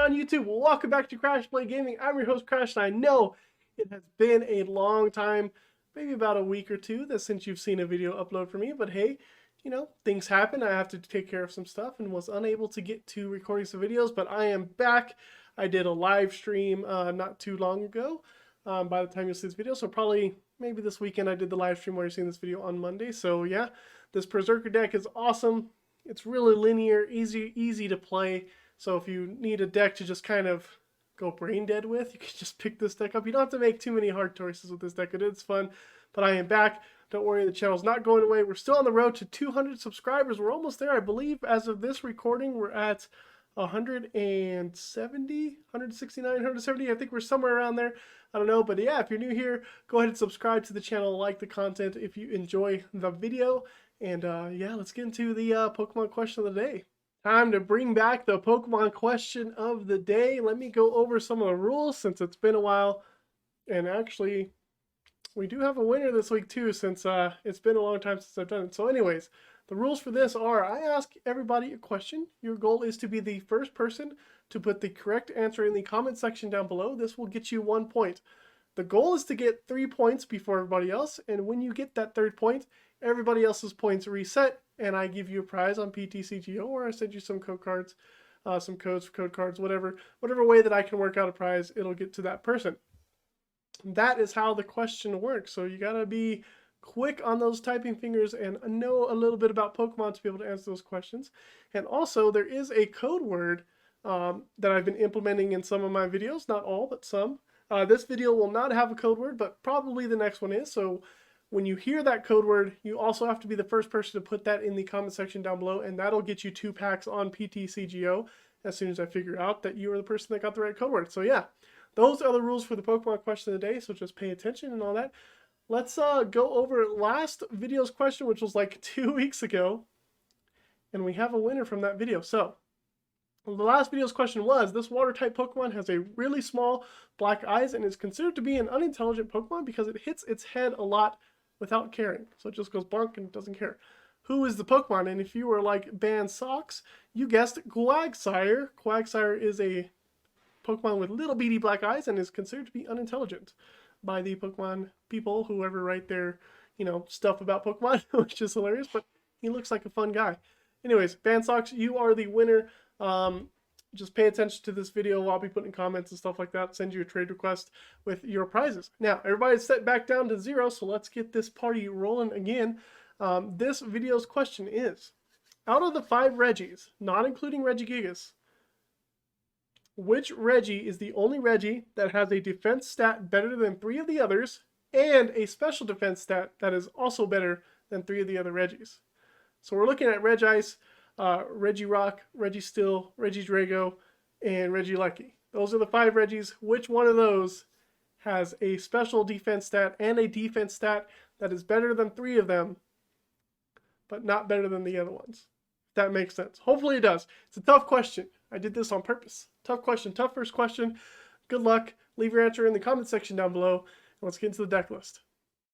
on YouTube? Welcome back to Crash Play Gaming. I'm your host Crash, and I know it has been a long time, maybe about a week or two, since you've seen a video upload for me, but hey, you know, things happen. I have to take care of some stuff and was unable to get to recording some videos, but I am back. I did a live stream not too long ago by the time you see this video, so probably maybe this weekend I did the live stream while you're seeing this video on Monday. So yeah, this Perrserker deck is awesome. It's really linear, easy to play. So if you need a deck to just kind of go brain dead with, you can just pick this deck up. You don't have to make too many hard choices with this deck. It is fun, but I am back. Don't worry, the channel's not going away. We're still on the road to 200 subscribers. We're almost there, I believe. As of this recording, we're at 170, 169, 170. I think we're somewhere around there. I don't know, but yeah, if you're new here, go ahead and subscribe to the channel, like the content if you enjoy the video. And yeah, let's get into the Pokemon question of the day. Time to bring back the Pokemon question of the day. Let me go over some of the rules since it's been a while. And actually, we do have a winner this week too, since it's been a long time since I've done it. So anyways, the rules for this are, I ask everybody a question. Your goal is to be the first person to put the correct answer in the comment section down below. This will get you 1 point. The goal is to get 3 points before everybody else. And when you get that third point, everybody else's points reset, and I give you a prize on PTCGO, or I send you some code cards, some codes for code cards, whatever way that I can work out a prize, it'll get to that person. That is how the question works. So you gotta be quick on those typing fingers and know a little bit about Pokemon to be able to answer those questions. And also, there is a code word that I've been implementing in some of my videos, not all, but some. This video will not have a code word, but probably the next one is. So when you hear that code word, you also have to be the first person to put that in the comment section down below, and that'll get you 2 packs on PTCGO as soon as I figure out that you are the person that got the right code word. So yeah, those are the rules for the Pokemon question of the day, so just pay attention and all that. Let's go over last video's question, which was like 2 weeks ago, and we have a winner from that video. So the last video's question was, this water-type Pokemon has a really small black eyes and is considered to be an unintelligent Pokemon because it hits its head a lot without caring. So it just goes bonk and doesn't care. Who is the Pokemon? And if you were like Ban Socks, you guessed Quagsire. Quagsire is a Pokemon with little beady black eyes and is considered to be unintelligent by the Pokemon people, whoever write their, you know, stuff about Pokemon, which is hilarious, but he looks like a fun guy. Anyways, Ban Socks, you are the winner. Just pay attention to this video. I'll be putting comments and stuff like that. Send you a trade request with your prizes. Now, everybody's set back down to 0, so let's get this party rolling again. This video's question is, out of the 5 Reggies, not including Regigigas, which Reggie is the only Reggie that has a defense stat better than 3 of the others, and a special defense stat that is also better than 3 of the other Reggies? So we're looking at Regice, Regirock, Registeel, Regidrago, and Regieleki. Those are the 5 Reggies. Which one of those has a special defense stat and a defense stat that is better than 3 of them, but not better than the other ones? If that makes sense. Hopefully it does. It's a tough question. I did this on purpose. Tough question, tough first question. Good luck. Leave your answer in the comment section down below. And let's get into the deck list.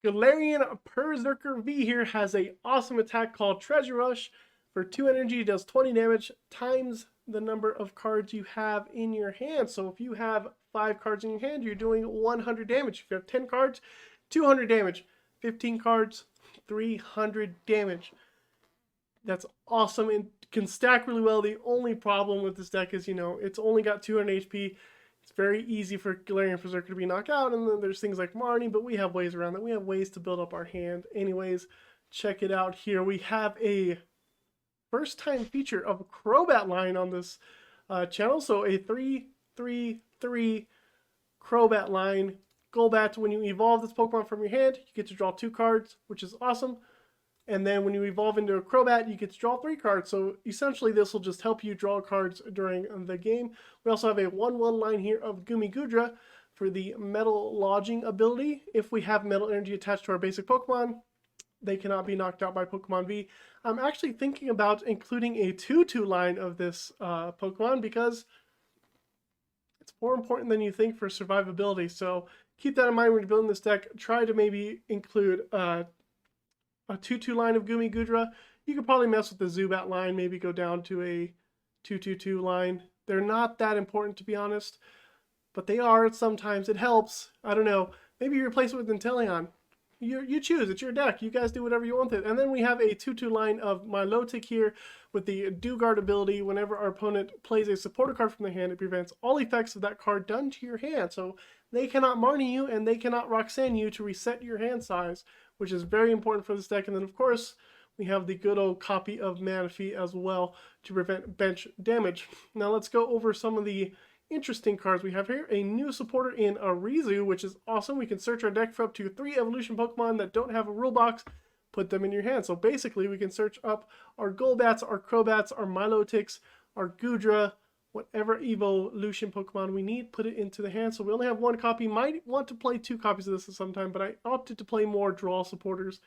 Galarian Perrserker V here has an awesome attack called Treasure Rush. For 2 energy, it does 20 damage times the number of cards you have in your hand. So if you have 5 cards in your hand, you're doing 100 damage. If you have 10 cards, 200 damage. 15 cards, 300 damage. That's awesome and can stack really well. The only problem with this deck is, you know, it's only got 200 HP. It's very easy for Galarian Perrserker to be knocked out, and then there's things like Marnie, but we have ways around that. We have ways to build up our hand. Anyways, check it out here. We have a first-time feature of a Crobat line on this channel. So a 3/3/3 Crobat line. Golbat, when you evolve this Pokemon from your hand, you get to draw 2 cards, which is awesome. And then when you evolve into a Crobat, you get to draw 3 cards. So essentially, this will just help you draw cards during the game. We also have a 1/1 line here of Goomy Goodra for the Metal Lodging ability. If we have Metal Energy attached to our basic Pokemon, they cannot be knocked out by Pokemon V. I'm actually thinking about including a 2/2 line of this Pokemon because it's more important than you think for survivability. So keep that in mind when you're building this deck. Try to maybe include a 2/2 line of Goomy Goodra. You could probably mess with the Zubat line, maybe go down to a 2/2/2 line They're not that important, to be honest, but they are sometimes. It helps. I don't know. Maybe you replace it with Inteleon. You choose. It's your deck. You guys do whatever you want with it. And then we have a 2/2 line of Milotic here with the Do Guard ability. Whenever our opponent plays a supporter card from their hand, it prevents all effects of that card done to your hand. So they cannot Marnie you and they cannot Roxanne you to reset your hand size, which is very important for this deck. And then, of course, we have the good old copy of Manaphy as well to prevent bench damage. Now let's go over some of the interesting cards we have here. A new supporter in Arezu, which is awesome. We can search our deck for up to 3 evolution Pokemon that don't have a rule box, put them in your hand. So basically we can search up our Golbats, our Crobats, our Milotics, our Goodra, whatever evolution Pokemon we need, put it into the hand. So we only have 1 copy. Might want to play 2 copies of this at some time, but I opted to play more draw supporters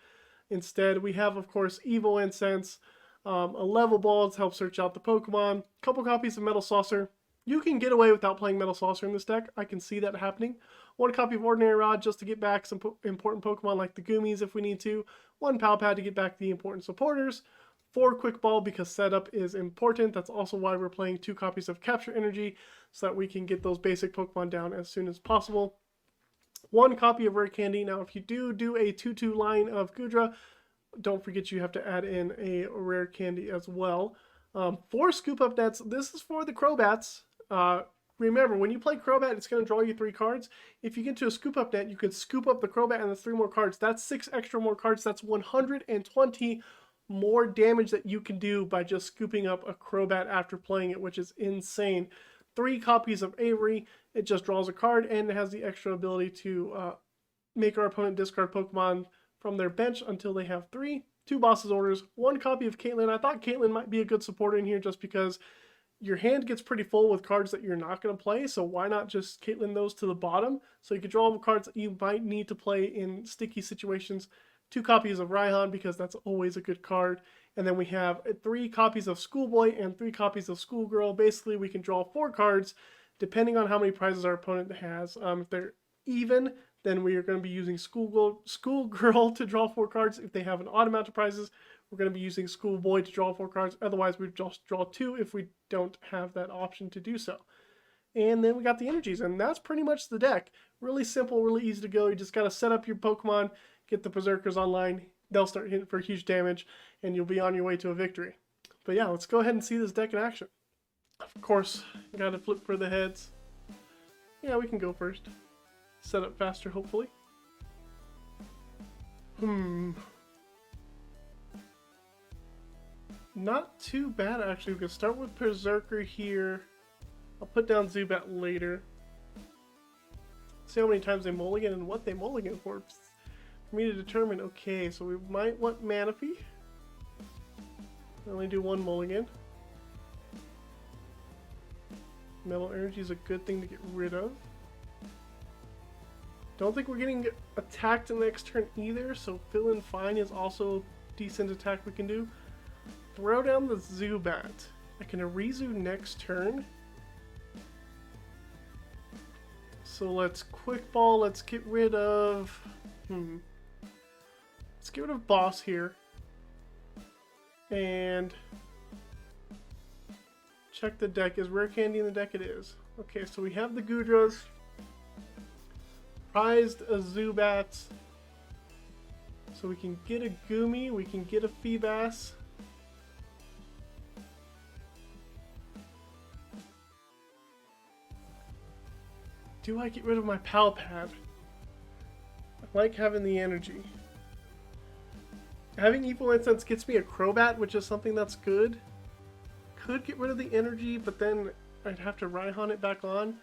instead. We have, of course, Evo Incense, a Level Ball to help search out the Pokemon, a couple copies of Metal Saucer. You can get away without playing Metal Saucer in this deck. I can see that happening. 1 copy of Ordinary Rod just to get back some important Pokemon like the Goomies if we need to. 1 Pal Pad to get back the important supporters. 4 Quick Ball because setup is important. That's also why we're playing 2 copies of Capture Energy so that we can get those basic Pokemon down as soon as possible. 1 copy of Rare Candy. Now if you do a 2/2 line of Goodra, don't forget you have to add in a Rare Candy as well. 4 Scoop Up Nets. This is for the Crobats. Remember, when you play Crobat, it's going to draw you 3 cards. If you get to a Scoop Up Net, you can scoop up the Crobat and that's 3 more cards. That's 6 extra more cards. That's 120 more damage that you can do by just scooping up a Crobat after playing it, which is insane. 3 copies of Avery. It just draws a card and it has the extra ability to make our opponent discard Pokemon from their bench until they have 3. 2 Boss's Orders. 1 copy of Caitlin. I thought Caitlin might be a good supporter in here just because your hand gets pretty full with cards that you're not going to play, so why not just Caitlin those to the bottom so you can draw cards that you might need to play in sticky situations. 2 copies of Raihan because that's always a good card. And then we have 3 copies of Schoolboy and 3 copies of Schoolgirl. Basically, we can draw 4 cards depending on how many prizes our opponent has. If they're even, then we are going to be using Schoolgirl to draw 4 cards. If they have an odd amount of prizes, we're going to be using Schoolboy to draw 4 cards. Otherwise, we just draw 2 if we don't have that option to do so. And then we got the energies, and that's pretty much the deck. Really simple, really easy to go. You just got to set up your Pokemon, get the Berserkers online. They'll start hitting for huge damage, and you'll be on your way to a victory. But yeah, let's go ahead and see this deck in action. Of course, got to flip for the heads. Yeah, we can go first. Set up faster, hopefully. Not too bad, actually. We can start with Perrserker here. I'll put down Zubat later. See how many times they mulligan and what they mulligan for me to determine. Okay, so we might want Manaphy. Only do 1 mulligan. Metal Energy is a good thing to get rid of. Don't think we're getting attacked next turn either, so Fill in Fine is also a decent attack we can do. Throw down the Zubat. I can Arezu next turn. So let's Quick Ball. Let's get rid of... Let's get rid of Boss here. And... check the deck. Is Rare Candy in the deck? It is. Okay, so we have the Goodras. Prized a Zubat. So we can get a Goomy. We can get a Feebas. Do I get rid of my Pal Pad? I like having the energy. Having Evil Incense gets me a Crobat, which is something that's good. Could get rid of the energy, but then I'd have to Raihan it back on.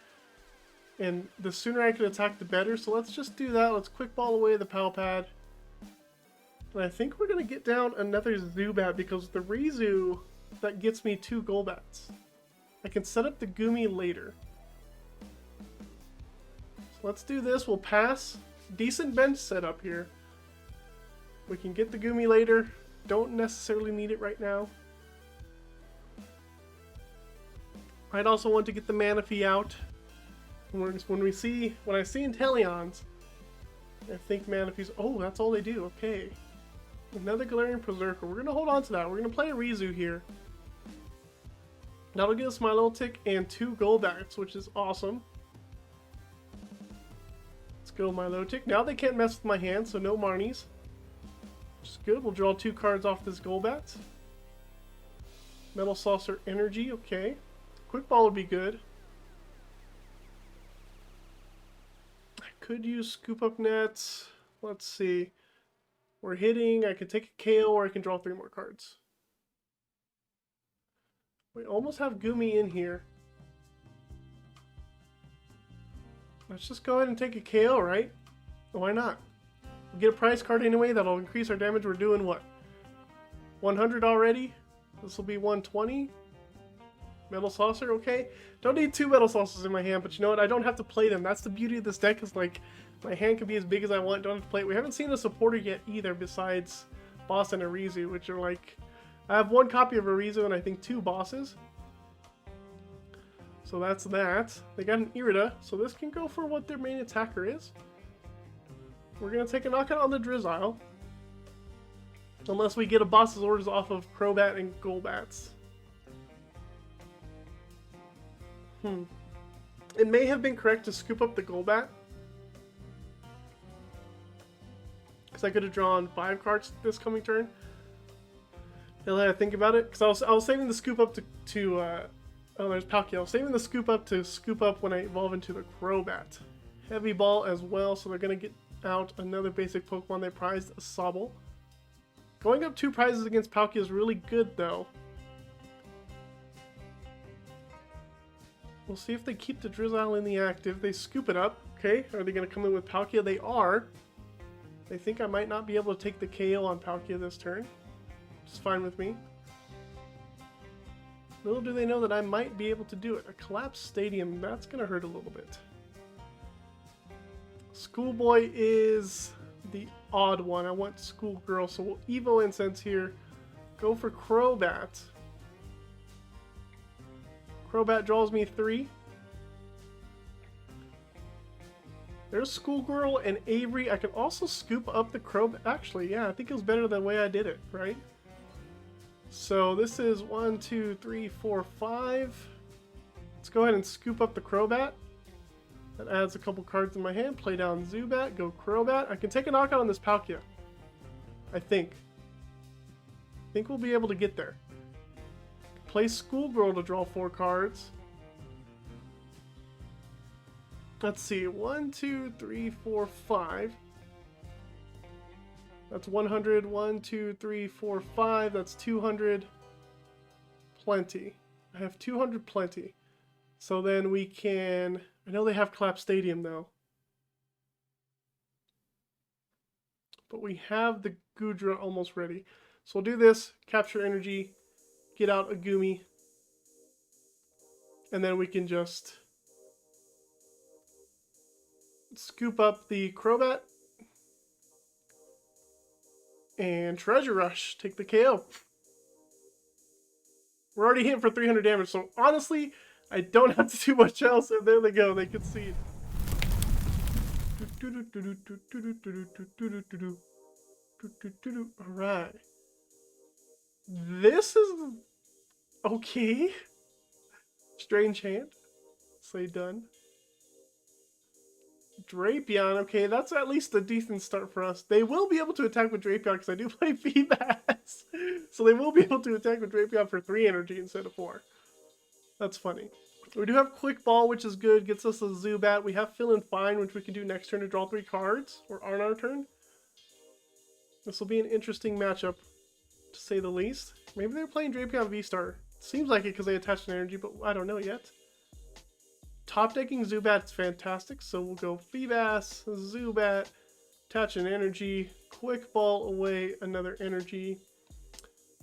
And the sooner I can attack, the better. So let's just do that. Let's Quick Ball away the Pal Pad. And I think we're going to get down another Zubat because the Arezu, that gets me 2 Golbats. I can set up the Goomy later. So let's do this. We'll pass. Decent bench setup here. We can get the Goomy later. Don't necessarily need it right now. I'd also want to get the Manaphy out. When I see Inteleons, I think Manaphy's... Oh, that's all they do. Okay. Another Galarian Perrserker. We're going to hold on to that. We're going to play Arezu here. That'll get us Milotic and 2 Golbats, which is awesome. Let's go Milotic. Now they can't mess with my hand, so no Marnies. Which is good. We'll draw 2 cards off this Golbat. Metal Saucer Energy, okay. Quick Ball would be good. I could use Scoop Up Net. Let's see. We're hitting. I could take a KO or I can draw 3 more cards. We almost have Goomy in here. Let's just go ahead and take a KO, right? Why not? We get a prize card anyway. That'll increase our damage. We're doing what? 100 already? This will be 120. Metal Saucer, okay. Don't need 2 Metal Saucers in my hand, but you know what? I don't have to play them. That's the beauty of this deck, is like, my hand can be as big as I want. Don't have to play it. We haven't seen a supporter yet either, besides Boss and Arezu, which are like... I have 1 copy of Arezu and I think 2 bosses. So that's that. They got an Irida, so this can go for what their main attacker is. We're going to take a knockout on the Drizzile. Unless we get a boss's orders off of Crobat and Golbats. It may have been correct to scoop up the Golbat. Because I could have drawn 5 cards this coming turn. Now that I think about it, because I was saving the scoop up to oh, there's Palkia. I was saving the scoop up to scoop up when I evolve into the Crobat. Heavy Ball as well, so they're going to get out another basic Pokemon they prized, a Sobble. Going up 2 prizes against Palkia is really good, though. We'll see if they keep the Drizzile in the active. They scoop it up. Okay, are they going to come in with Palkia? They are. They think I might not be able to take the KO on Palkia this turn. Which is fine with me. Little do they know that I might be able to do it. A collapsed stadium, that's going to hurt a little bit. Schoolboy is the odd one. I want Schoolgirl, so we'll Evo Incense here. Go for Crobat. Crobat draws me 3. There's Schoolgirl and Avery. I can also scoop up the Crobat. Actually, yeah, I think it was better the way I did it, right? So this is 1, 2, 3, 4, 5. Let's go ahead and scoop up the Crobat. That adds a couple cards in my hand. Play down Zubat, go Crobat. I can take a knockout on this Palkia. I think. We'll be able to get there. Play Schoolgirl to draw 4 cards. Let's see. 1, 2, 3, 4, 5. That's 100. 1, 2, 3, 4, 5. That's 200. Plenty. I have 200 plenty. So then we can... I know they have Collapse Stadium though. But we have the Goodra almost ready. So we'll do this. Capture energy. Get out a Goomy. And then we can just... scoop up the Crobat. And Treasure Rush. Take the KO. We're already hitting for 300 damage. So honestly, I don't have to do much else. And there they go. They concede. Alright. This is... okay. Strange hand. Say done. Drapion, okay, that's at least a decent start for us. They will be able to attack with Drapion because I do play Feebas. So they will be able to attack with Drapion for 3 energy instead of 4. That's funny. We do have Quick Ball, which is good. Gets us a Zubat. We have Feeling Fine, which we can do next turn to draw 3 cards. Or on our turn. This will be an interesting matchup, to say the least. Maybe they're playing Drapion V-Star. Seems like it because they attached an energy, but I don't know yet. Top decking Zubat's fantastic, so we'll go Feebas, Zubat, attach an energy, Quick Ball away, another energy.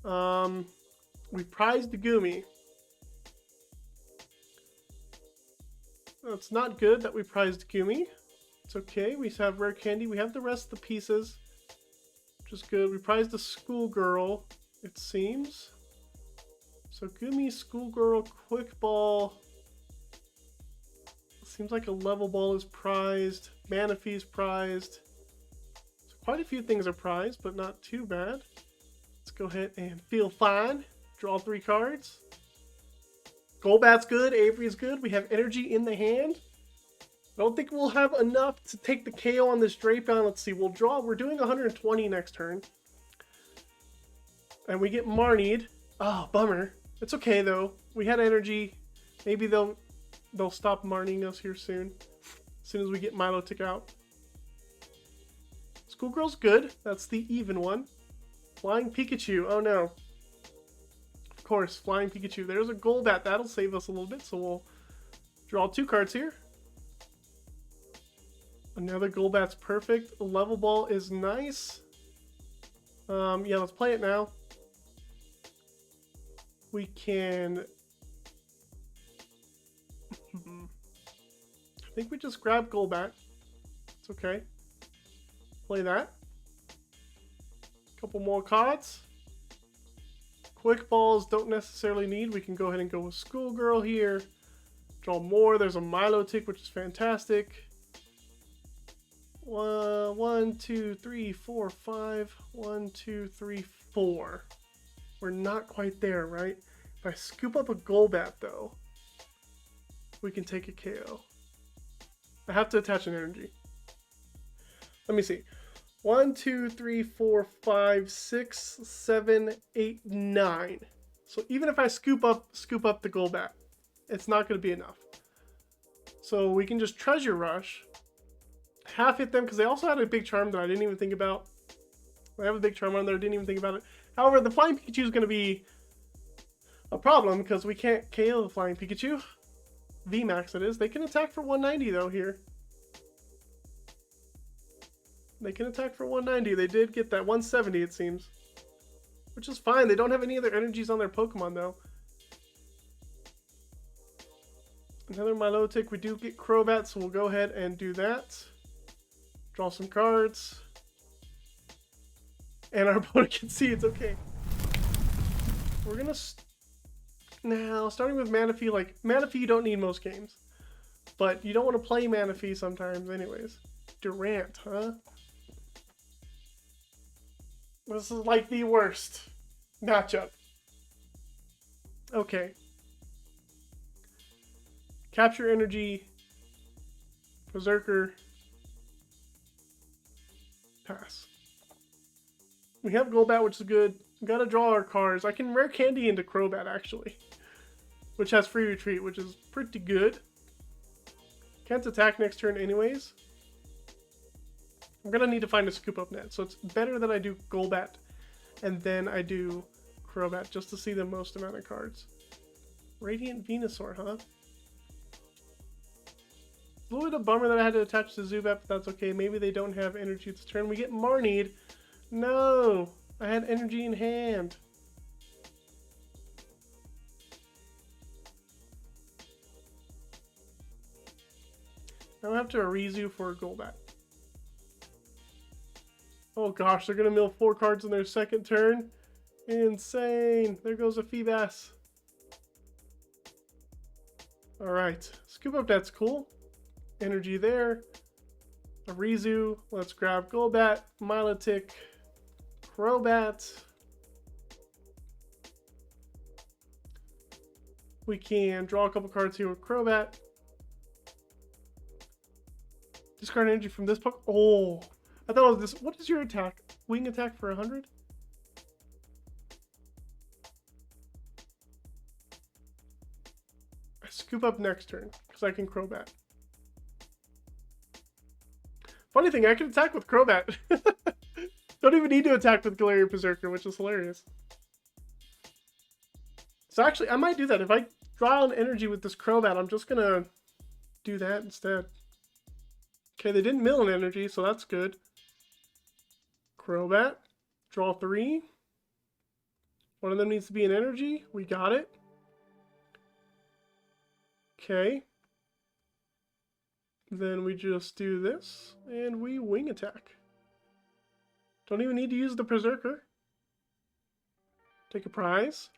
We prized the Goomy. It's not good that we prized Goomy. It's okay, we have Rare Candy, we have the rest of the pieces, which is good. We prized the Schoolgirl, it seems. So Goomy, Schoolgirl, Quick Ball. Seems like a Level Ball is prized. Manaphy's prized. So quite a few things are prized, but not too bad. Let's go ahead and Feel Fine. Draw 3 cards. Golbat's good. Avery's good. We have energy in the hand. I don't think we'll have enough to take the KO on this Drapion. Let's see. We'll draw. We're doing 120 next turn. And we get Marnied. Oh, bummer. It's okay, though. We had energy. Maybe they'll stop Marning us here soon. As soon as we get Milotic out. Schoolgirl's good. That's the even one. Flying Pikachu. Oh, no. Of course, Flying Pikachu. There's a Golbat. That'll save us a little bit. So we'll draw 2 cards here. Another Golbat's perfect. Level Ball is nice. Yeah, let's play it now. We can... I think we just grab Golbat. It's okay. Play that. Couple more cards. Quick balls don't necessarily need. We can go ahead and go with Schoolgirl here. Draw more. There's a Milotic, which is fantastic. 1, 2, 3, 4, 5. 1, 2, 3, 4. We're not quite there, right? If I scoop up a Golbat, though, we can take a KO. I have to attach an energy. Let me see. 1, 2, 3, 4, 5, 6, 7, 8, 9. So even if I scoop up the Golbat, it's not going to be enough. So we can just Treasure Rush. Half hit them because they also had a big charm that I didn't even think about. I have a big charm on there, didn't even think about it. However, the Flying Pikachu is going to be a problem because we can't KO the Flying Pikachu. VMAX it is. They can attack for 190 though here. They can attack for 190. They did get that 170 it seems. Which is fine. They don't have any other energies on their Pokemon though. Another Milotic. We do get Crobat, so we'll go ahead and do that. Draw some cards. And our opponent can see it's okay. We're gonna now starting with Manaphy. Like Manaphy, you don't need most games, but you don't want to play Manaphy sometimes, anyways. Durant, huh? This is like the worst matchup. Okay. Capture energy. Berserker. Pass. We have Golbat, which is good. We gotta draw our cards. I can Rare Candy into Crobat, actually. Which has free retreat, which is pretty good. Can't attack next turn anyways. I'm gonna need to find a Scoop Up Net. So it's better that I do Golbat and then I do Crobat just to see the most amount of cards. Radiant Venusaur, huh? A little bit of bummer that I had to attach to Zubat, but that's okay. Maybe they don't have energy this turn. We get Marnied. No! I had energy in hand. Now I have to Arezu for a Golbat. Oh gosh, they're gonna mill 4 cards in their second turn. Insane. There goes a Feebas. Alright. Scoop Up, that's cool. Energy there. Arezu. Let's grab Golbat, Milotic, Crobat. We can draw a couple cards here with Crobat. Discard energy from this Pokemon. Oh, I thought it was this. What is your attack? Wing attack for 100? I scoop up next turn because I can Crobat. Funny thing, I can attack with Crobat. Don't even need to attack with Galarian Perrserker, which is hilarious. So actually, I might do that. If I draw an energy with this Crobat, I'm just going to do that instead. Okay, they didn't mill an energy, so that's good. Crobat. Draw 3. One of them needs to be an energy. We got it. Okay. Then we just do this, and we wing attack. Don't even need to use the Perrserker. Take a prize.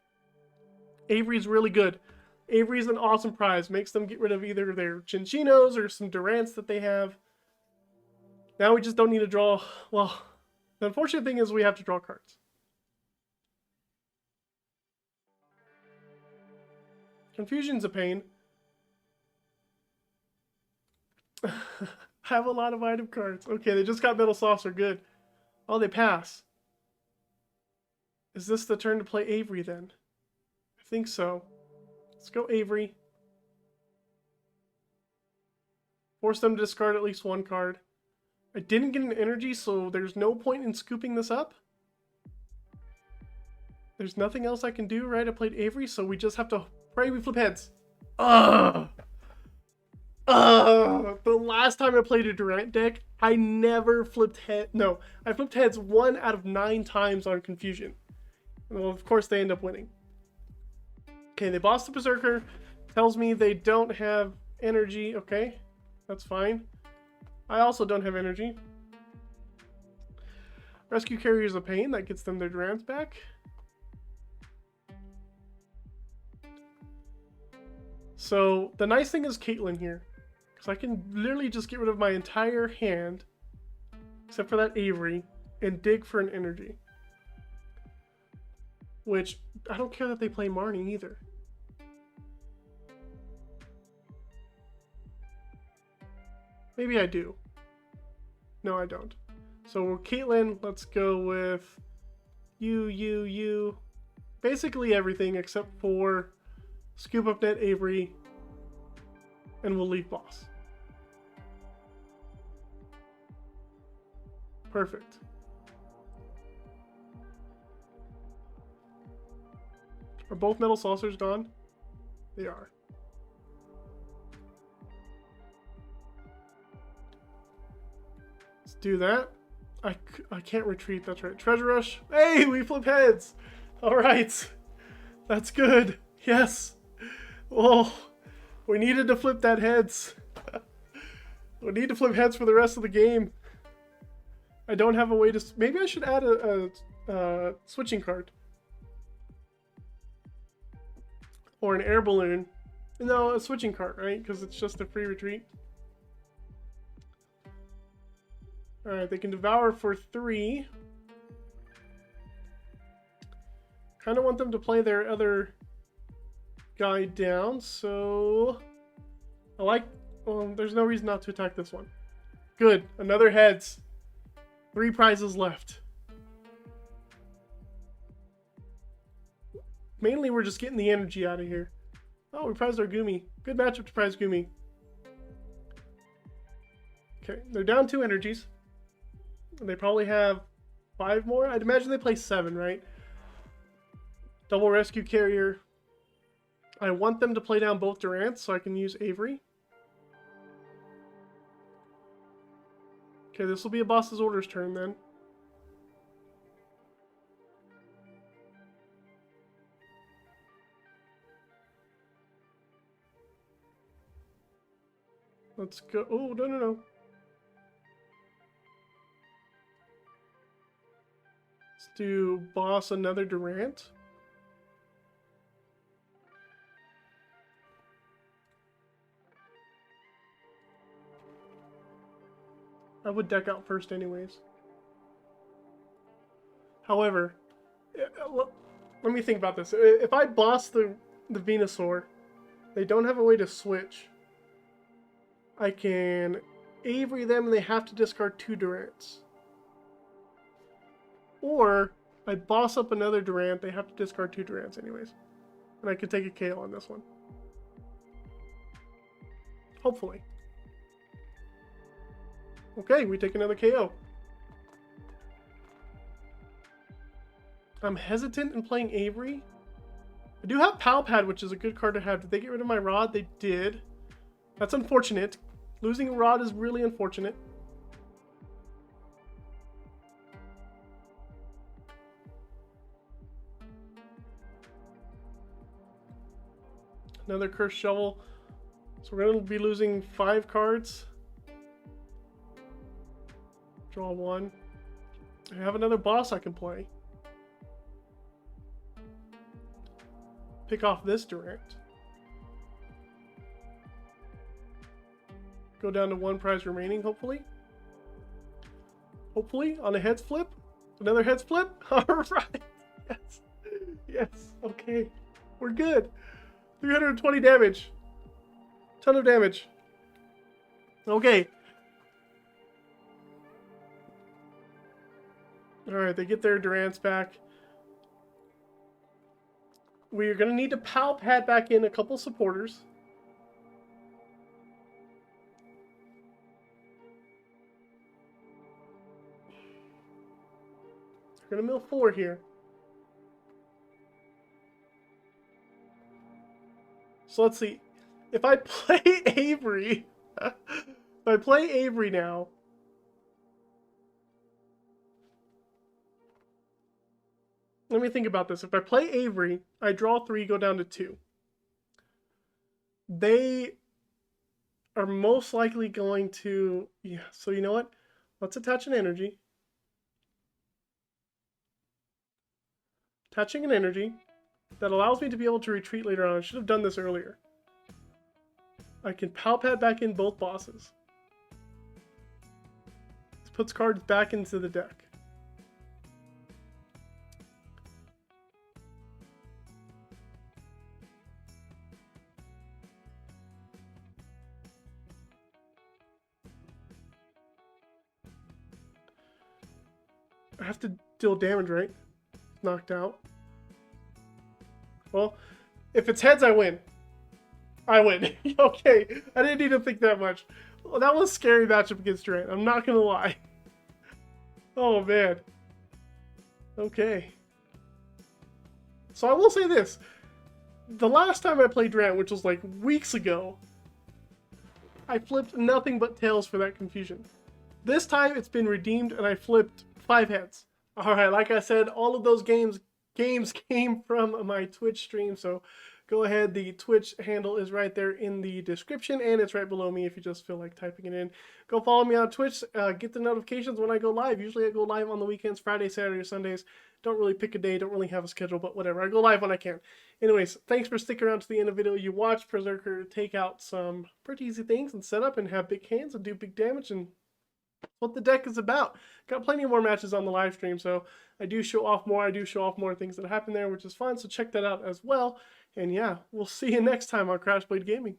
Avery's really good. Avery's an awesome prize. Makes them get rid of either their Chinchinos or some Durants that they have. Now we just don't need to draw. Well, the unfortunate thing is we have to draw cards. Confusion's a pain. I have a lot of item cards. Okay, they just got Metal Saucer. Good. Oh, they pass. Is this the turn to play Avery then? I think so. Let's go Avery. Force them to discard at least one card. I didn't get an energy, so there's no point in scooping this up. There's nothing else I can do, right? I played Avery, so we just have to pray we flip heads. Ugh! The last time I played a Durant deck, I never flipped head. No, I flipped heads 1 out of 9 times on Confusion. Well, of course, they end up winning. Okay, they boss the Berserker. Tells me they don't have energy. Okay, that's fine. I also don't have energy. Rescue Carrier's a pain. That gets them their Durants back. So, the nice thing is Caitlin here. Because I can literally just get rid of my entire hand, except for that Avery, and dig for an energy. Which, I don't care that they play Marnie either. Maybe I do. No, I don't. So, Caitlin, let's go with you. Basically everything except for Scoop Up Net Avery, and we'll leave boss. Perfect. Are both Metal Saucers gone? They are. Let's do that. I can't retreat, that's right. Treasure Rush. Hey, we flip heads! Alright. That's good. Yes. Whoa. We needed to flip that heads. We need to flip heads for the rest of the game. I don't have a way to... Maybe I should add a switching card. Or an air balloon. No, a switching card, right? Because it's just a free retreat. Alright, they can devour for 3. Kind of want them to play their other guy down, so... I like... Well, there's no reason not to attack this one. Good, another heads. 3 prizes left. Mainly we're just getting the energy out of here. Oh, we prized our Goomy. Good matchup to prize Goomy. Okay, they're down 2 energies. They probably have 5 more. I'd imagine they play 7, right? Double Rescue Carrier. I want them to play down both Durants so I can use Avery. Okay, this will be a boss's orders turn then. Let's go. Oh, no. Let's do boss another Durant. I would deck out first anyways. However, let me think about this. If I boss the Venusaur, they don't have a way to switch. I can Avery them and they have to discard 2 Durants. Or I boss up another Durant, they have to discard 2 Durants anyways. And I can take a KO on this one. Hopefully. Okay, we take another KO. I'm hesitant in playing Avery. I do have Pal Pad, which is a good card to have. Did they get rid of my Rod? They did. That's unfortunate. Losing a Rod is really unfortunate. Another Cursed Shovel. So we're going to be losing 5 cards. Draw 1. I have another boss I can play. Pick off this Durant. Go down to 1 prize remaining, hopefully. Hopefully, on a heads flip. Another heads flip. Alright. Yes. Yes. Okay. We're good. 320 damage. Ton of damage. Okay. Alright, they get their Durant's back. We're going to need to Pal Pad back in a couple supporters. We're going to mill 4 here. So let's see. If I play Avery, if I play Avery now, let me think about this. If I play Avery, I draw 3, go down to 2. They are most likely going to, yeah, so you know what? Let's attach an energy. Attaching an energy that allows me to be able to retreat later on. I should have done this earlier. I can Pal Pad back in both bosses. This puts cards back into the deck. I have to deal damage, right? Knocked out. Well, if it's heads, I win. I win. Okay, I didn't need to think that much. Well, that was a scary matchup against Durant. I'm not gonna lie. Oh man. Okay. So I will say this. The last time I played Durant, which was like weeks ago, I flipped nothing but tails for that confusion. This time it's been redeemed and I flipped 5 heads. Alright, like I said, all of those games came from my Twitch stream, so go ahead. The Twitch handle is right there in the description, and it's right below me if you just feel like typing it in. Go follow me on Twitch. Get the notifications when I go live. Usually I go live on the weekends, Friday, Saturday, or Sundays. Don't really pick a day, don't really have a schedule, but whatever. I go live when I can. Anyways, thanks for sticking around to the end of the video. You watched Perrserker take out some pretty easy things and set up and have big hands and do big damage, and what the deck is about. Got plenty more matches on the live stream, so I do show off more. I do show off more things that happen there, which is fun, so check that out as well. And yeah, we'll see you next time on Crash Blade Gaming.